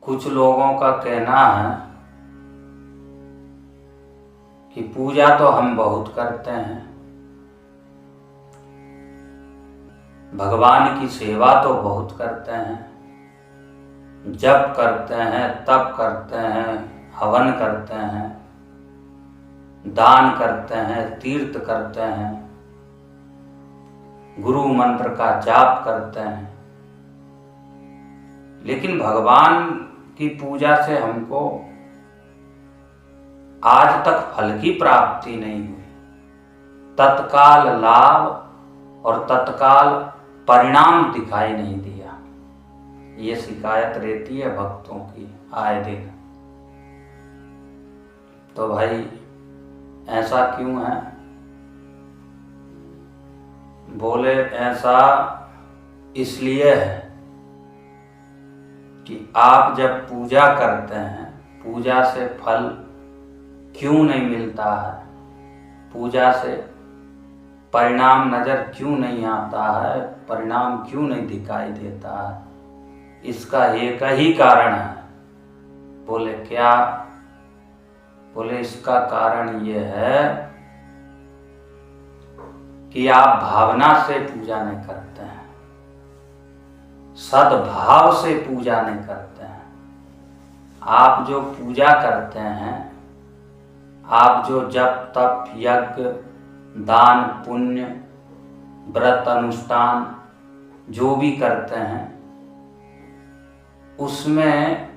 कुछ लोगों का कहना है कि पूजा तो हम बहुत करते हैं, भगवान की सेवा तो बहुत करते हैं, जप करते हैं, तप करते हैं, हवन करते हैं, दान करते हैं, तीर्थ करते हैं, गुरु मंत्र का जाप करते हैं, लेकिन भगवान की पूजा से हमको आज तक फल की प्राप्ति नहीं हुई। तत्काल लाभ और तत्काल परिणाम दिखाई नहीं दिया। ये शिकायत रहती है भक्तों की आए दिन। तो भाई ऐसा क्यों है? बोले ऐसा इसलिए है कि आप जब पूजा करते हैं, पूजा से फल क्यों नहीं मिलता है, पूजा से परिणाम नजर क्यों नहीं आता है, परिणाम क्यों नहीं दिखाई देता है? इसका एक ही कारण है। बोले क्या? बोले इसका कारण ये है कि आप भावना से पूजा नहीं करते हैं, सद्भाव से पूजा नहीं करते हैं। आप जो पूजा करते हैं, आप जो जप तप यज्ञ दान पुण्य व्रत अनुष्ठान जो भी करते हैं, उसमें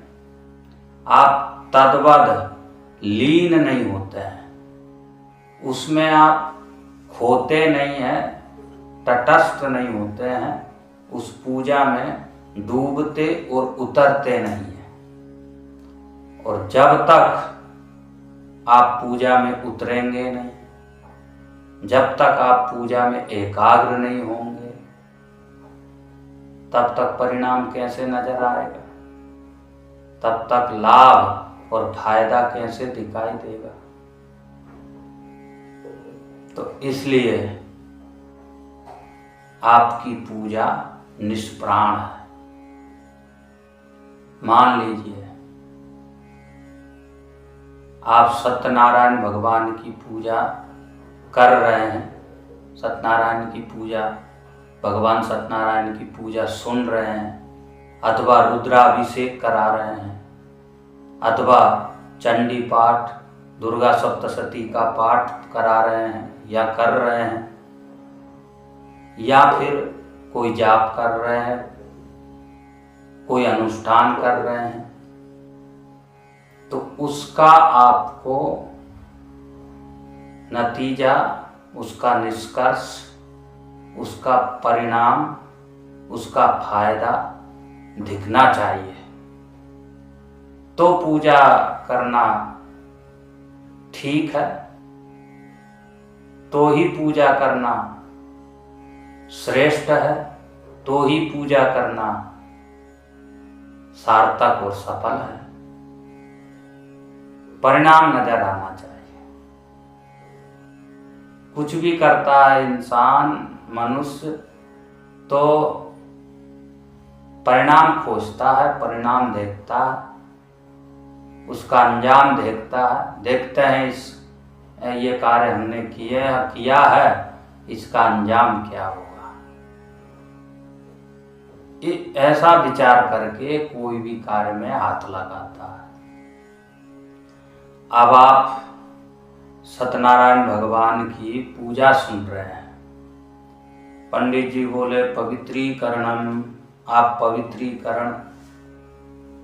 आप तद्वद लीन नहीं होते हैं, उसमें आप खोते नहीं हैं, तटस्थ नहीं होते हैं, उस पूजा में डूबते और उतरते नहीं हैं। और जब तक आप पूजा में उतरेंगे नहीं, जब तक आप पूजा में एकाग्र नहीं होंगे, तब तक परिणाम कैसे नजर आएगा? तब तक लाभ और फायदा कैसे दिखाई देगा? तो इसलिए आपकी पूजा निष्प्राण है। मान लीजिए आप सत्यनारायण भगवान की पूजा कर रहे हैं, सत्यनारायण की पूजा, भगवान सत्यनारायण की पूजा सुन रहे हैं, अथवा रुद्राभिषेक करा रहे हैं, अथवा चंडी पाठ दुर्गा सप्तशती का पाठ करा रहे हैं या कर रहे हैं, या फिर कोई जाप कर रहे हैं, कोई अनुष्ठान कर रहे हैं, तो उसका आपको नतीजा, उसका निष्कर्ष, उसका परिणाम, उसका फायदा दिखना चाहिए। तो पूजा करना ठीक है, तो ही पूजा करना श्रेष्ठ है, तो ही पूजा करना सार्थक और सफल है। परिणाम नजर आना चाहिए। कुछ भी करता है इंसान, मनुष्य, तो परिणाम खोजता है, परिणाम देखता है, उसका अंजाम देखता है। देखते हैं ये कार्य हमने किया है, इसका अंजाम क्या होगा। ऐसा विचार करके कोई भी कार्य में हाथ लगाता है। अब आप सत्यनारायण भगवान की पूजा सुन रहे हैं, पंडित जी बोले पवित्रीकरणम, आप पवित्रीकरण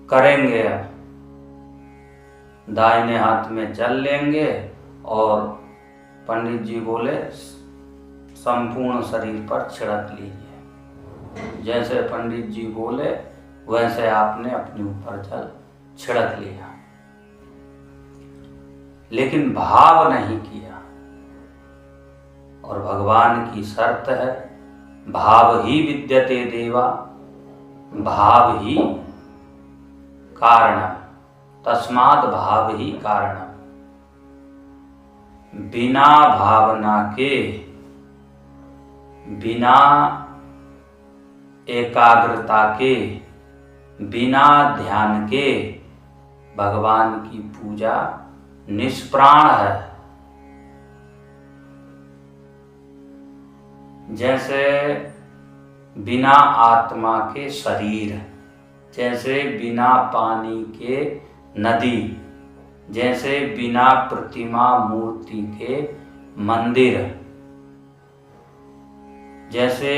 करेंगे, दाहिने हाथ में जल लेंगे और पंडित जी बोले संपूर्ण शरीर पर छिड़क लीजिए। जैसे पंडित जी बोले वैसे आपने अपने ऊपर जल छिड़क लिया, लेकिन भाव नहीं किया। और भगवान की शर्त है, भाव ही विद्यते देवा, भाव ही कारणम, तस्मात् भाव ही कारणम। बिना भावना के, बिना एकाग्रता के बिना ध्यान के भगवान की पूजा निष्प्राण है। जैसे बिना आत्मा के शरीर, जैसे बिना पानी के नदी, जैसे बिना प्रतिमा मूर्ति के मंदिर, जैसे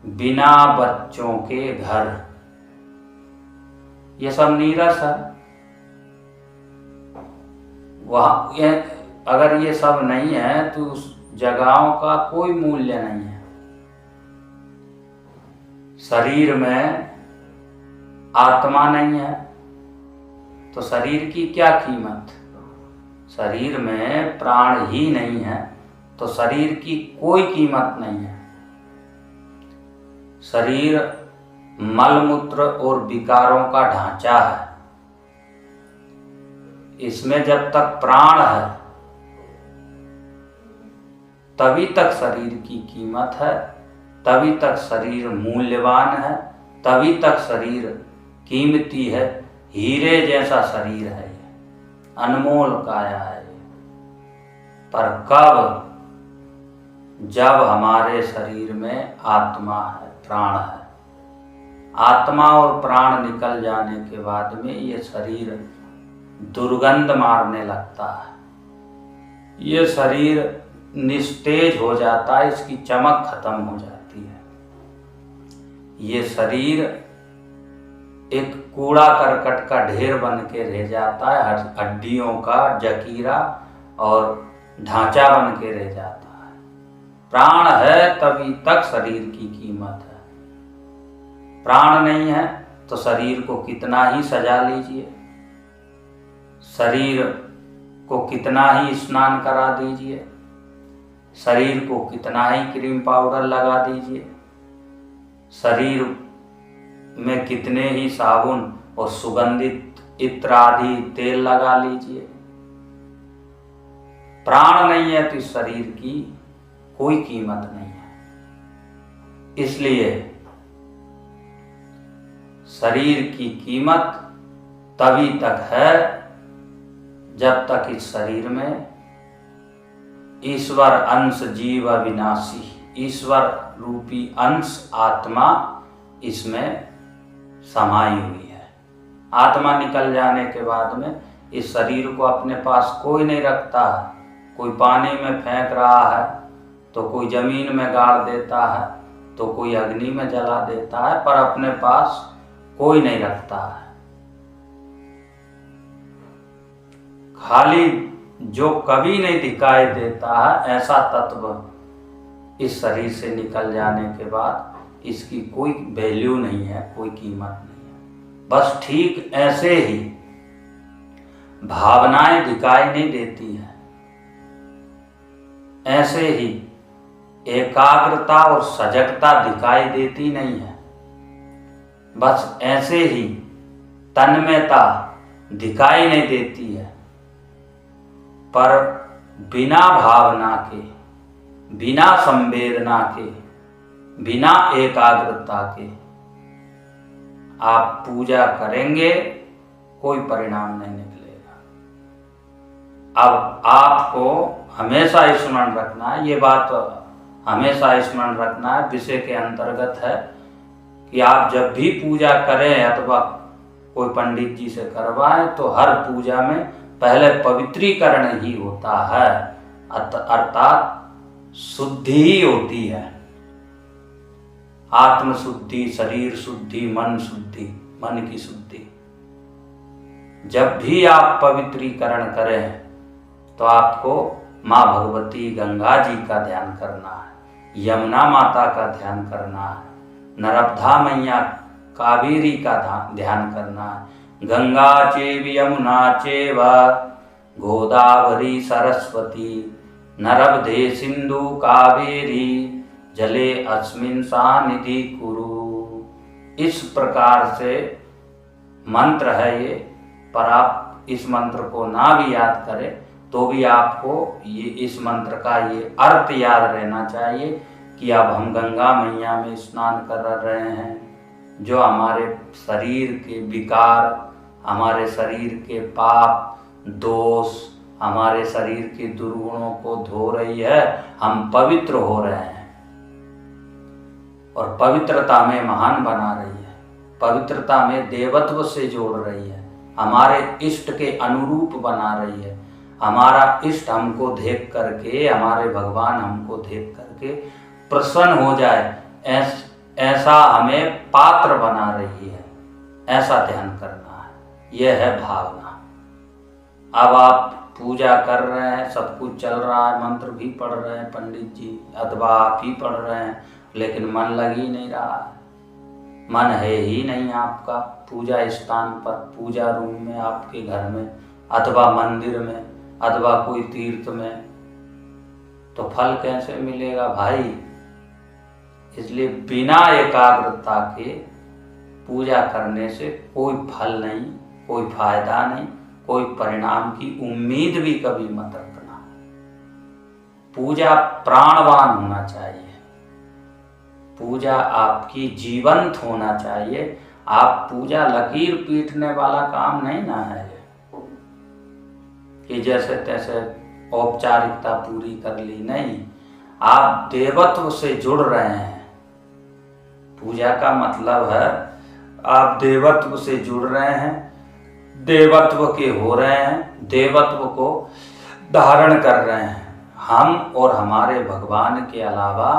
बिना बच्चों के घर, ये सब नीरस है। अगर ये सब नहीं है तो उस जगहों का कोई मूल्य नहीं है। शरीर में आत्मा नहीं है तो शरीर की क्या कीमत। शरीर में प्राण ही नहीं है तो शरीर की कोई कीमत नहीं है। शरीर मलमूत्र और विकारों का ढांचा है। इसमें जब तक प्राण है तभी तक शरीर की कीमत है, तभी तक शरीर मूल्यवान है, तभी तक शरीर कीमती है। हीरे जैसा शरीर है ये, अनमोल काया है ये। पर कब? जब हमारे शरीर में आत्मा है, प्राण है। आत्मा और प्राण निकल जाने के बाद में ये शरीर दुर्गंध मारने लगता है। ये शरीर निस्तेज हो जाता है, इसकी चमक खत्म हो जाती है। ये शरीर एक कूड़ा करकट का ढेर बन के रह जाता है, हड्डियों का जकीरा और ढांचा बन के रह जाता है। प्राण है तभी तक शरीर की कीमत है। प्राण नहीं है तो शरीर को कितना ही सजा लीजिए, शरीर को कितना ही स्नान करा दीजिए, शरीर को कितना ही क्रीम पाउडर लगा दीजिए, शरीर में कितने ही साबुन और सुगंधित इत्र आदि तेल लगा लीजिए, प्राण नहीं है तो इस शरीर की कोई कीमत नहीं है। इसलिए शरीर की कीमत तभी तक है जब तक इस शरीर में ईश्वर अंश जीव अविनाशी, ईश्वर रूपी अंश आत्मा इसमें समाई हुई है। आत्मा निकल जाने के बाद में इस शरीर को अपने पास कोई नहीं रखता है। कोई पानी में फेंक रहा है तो कोई जमीन में गाड़ देता है तो कोई अग्नि में जला देता है, पर अपने पास कोई नहीं रखता है। खाली जो कभी नहीं दिखाई देता है ऐसा तत्व इस शरीर से निकल जाने के बाद इसकी कोई वैल्यू नहीं है, कोई कीमत नहीं है। बस ठीक ऐसे ही भावनाएं दिखाई नहीं देती हैं, ऐसे ही एकाग्रता और सजगता दिखाई देती नहीं है। बस ऐसे ही तन्मयता दिखाई नहीं देती है। पर बिना भावना के, बिना संवेदना के, बिना एकाग्रता के आप पूजा करेंगे कोई परिणाम नहीं निकलेगा। अब आपको हमेशा स्मरण रखना है, ये बात हमेशा स्मरण रखना है, विषय के अंतर्गत है कि आप जब भी पूजा करें अथवा कोई पंडित जी से करवाएं तो हर पूजा में पहले पवित्रीकरण ही होता है, अर्थात शुद्धि ही होती है। आत्म शुद्धि, शरीर शुद्धि, मन शुद्धि, मन की शुद्धि। जब भी आप पवित्रीकरण करें तो आपको माँ भगवती गंगा जी का ध्यान करना है, यमुना माता का ध्यान करना है, नर्मदा मैया कावेरी का ध्यान करना है। गंगा चैव यमुना चैव गोदावरी सरस्वती नर्मदे सिंधु कावेरी जले अस्मिन् सानिधि कुरु। इस प्रकार से मंत्र है ये, पर आप इस मंत्र को ना भी याद करें तो भी आपको ये इस मंत्र का ये अर्थ याद रहना चाहिए कि अब हम गंगा मैया में स्नान कर रहे हैं, जो हमारे शरीर के विकार, हमारे शरीर के पाप दोष, हमारे शरीर के दुर्गुणों को धो रही है। हम पवित्र हो रहे हैं और पवित्रता में महान बना रही है, पवित्रता में देवत्व से जोड़ रही है, हमारे इष्ट के अनुरूप बना रही है। हमारा इष्ट हमको देख करके, हमारे भगवान हमको देख करके प्रसन्न हो जाए, ऐसा हमें पात्र बना रही है। ऐसा ध्यान करना है, यह है भावना। अब आप पूजा कर रहे हैं, सब कुछ चल रहा है, मंत्र भी पढ़ रहे हैं पंडित जी, अथवा आप ही पढ़ रहे हैं, लेकिन मन लग ही नहीं रहा है, मन है ही नहीं आपका पूजा स्थान पर, पूजा रूम में, आपके घर में, अथवा मंदिर में, अथवा कोई तीर्थ में, तो फल कैसे मिलेगा भाई? इसलिए बिना एकाग्रता के पूजा करने से कोई फल नहीं, कोई फायदा नहीं, कोई परिणाम की उम्मीद भी कभी मत रखना। पूजा प्राणवान होना चाहिए, पूजा आपकी जीवंत होना चाहिए। आप पूजा लकीर पीटने वाला काम नहीं ना है कि जैसे तैसे औपचारिकता पूरी कर ली, नहीं। आप देवत्व से जुड़ रहे हैं। पूजा का मतलब है आप देवत्व से जुड़ रहे हैं, देवत्व के हो रहे हैं, देवत्व को धारण कर रहे हैं। हम और हमारे भगवान के अलावा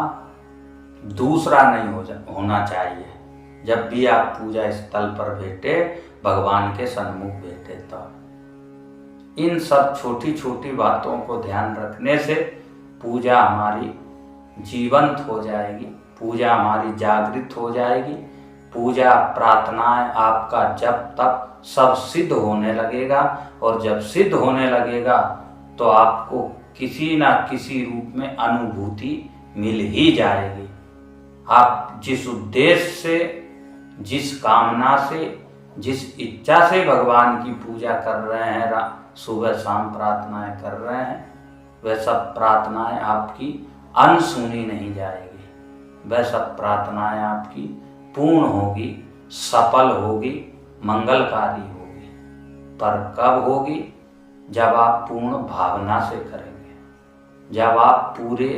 दूसरा नहीं होना चाहिए। जब भी आप पूजा स्थल पर बैठे, भगवान के सन्मुख बैठे, तो इन सब छोटी छोटी बातों को ध्यान रखने से पूजा हमारी जीवंत हो जाएगी, पूजा हमारी जागृत हो जाएगी। पूजा प्रार्थनाएं आपका जब तक सब सिद्ध होने लगेगा, और जब सिद्ध होने लगेगा तो आपको किसी ना किसी रूप में अनुभूति मिल ही जाएगी। आप जिस उद्देश्य से, जिस कामना से, जिस इच्छा से भगवान की पूजा कर रहे हैं, सुबह शाम प्रार्थनाएं कर रहे हैं, वह सब प्रार्थनाएं आपकी अनसुनी नहीं जाएगी। वह सब प्रार्थनाएं आपकी पूर्ण होगी, सफल होगी, मंगलकारी होगी। पर कब होगी? जब आप पूर्ण भावना से करेंगे, जब आप पूरे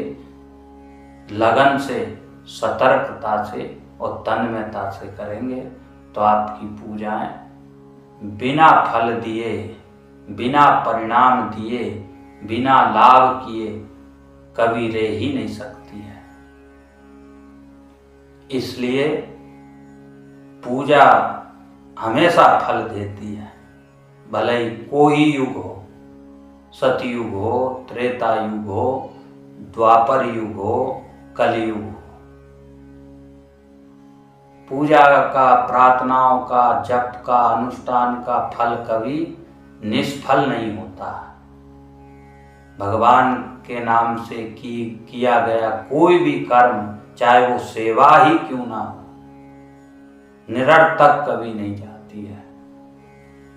लगन से, सतर्कता से और तन्मयता से करेंगे, तो आपकी पूजाएं बिना फल दिए, बिना परिणाम दिए, बिना लाभ किए कभी रह ही नहीं सकती है। इसलिए पूजा हमेशा फल देती है, भले ही कोई युग हो, सतयुग हो, त्रेता युग हो, द्वापर युग हो, कलयुग हो। पूजा का, प्रार्थनाओं का, जप का, अनुष्ठान का फल कभी निष्फल नहीं होता। भगवान के नाम से किया गया कोई भी कर्म, चाहे वो सेवा ही क्यों ना हो, निरर्थक कभी नहीं जाती है।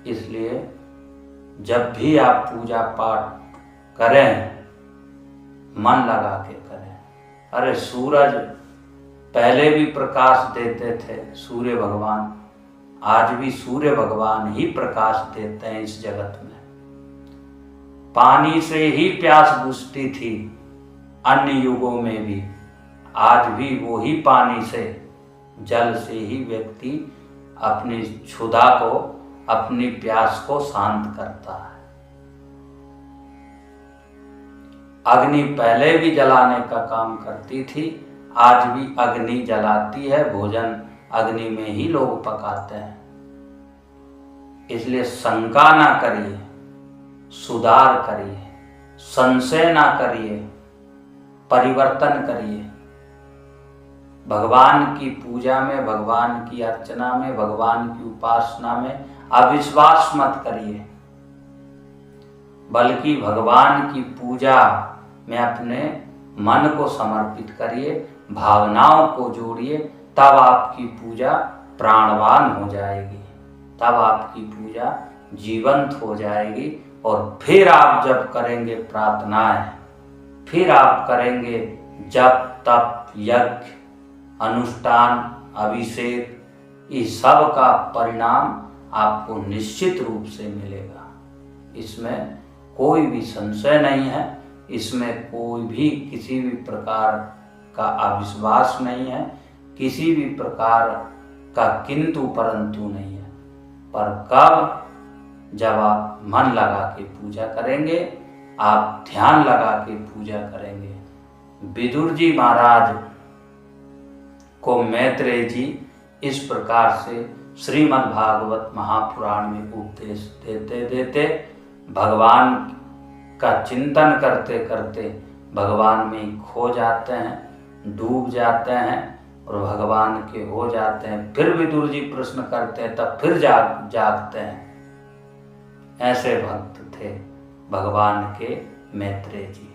इसलिए जब भी आप पूजा पाठ करें, मन लगा के करें। अरे सूरज पहले भी प्रकाश देते थे, सूर्य भगवान, आज भी सूर्य भगवान ही प्रकाश देते हैं इस जगत में। पानी से ही प्यास बुझती थी अन्य युगों में भी, आज भी वो ही पानी से, जल से ही व्यक्ति अपनी क्षुधा को, अपनी प्यास को शांत करता है। अग्नि पहले भी जलाने का काम करती थी, आज भी अग्नि जलाती है, भोजन अग्नि में ही लोग पकाते हैं। इसलिए शंका ना करिए, सुधार करिए, संशय ना करिए, परिवर्तन करिए। भगवान की पूजा में, भगवान की अर्चना में, भगवान की उपासना में अविश्वास मत करिए, बल्कि भगवान की पूजा में अपने मन को समर्पित करिए, भावनाओं को जोड़िए, तब आपकी पूजा प्राणवान हो जाएगी, तब आपकी पूजा जीवंत हो जाएगी। और फिर आप जब करेंगे प्रार्थनाएं, फिर आप करेंगे जप, तप, यज्ञ, अनुष्ठान, अभिषेक, इस सब का परिणाम आपको निश्चित रूप से मिलेगा। इसमें कोई भी संशय नहीं है, इसमें कोई भी किसी भी प्रकार का अविश्वास नहीं है, किसी भी प्रकार का किंतु परंतु नहीं है। पर कब? जब आप मन लगा के पूजा करेंगे, आप ध्यान लगा के पूजा करेंगे। विदुर जी महाराज को मैत्रेय जी इस प्रकार से श्रीमद् भागवत महापुराण में उपदेश देते देते भगवान का चिंतन करते करते भगवान में खो जाते हैं, डूब जाते हैं और भगवान के हो जाते हैं। फिर विदुर जी प्रश्न करते हैं, तब फिर जागते हैं। ऐसे भक्त थे भगवान के मैत्रेय जी।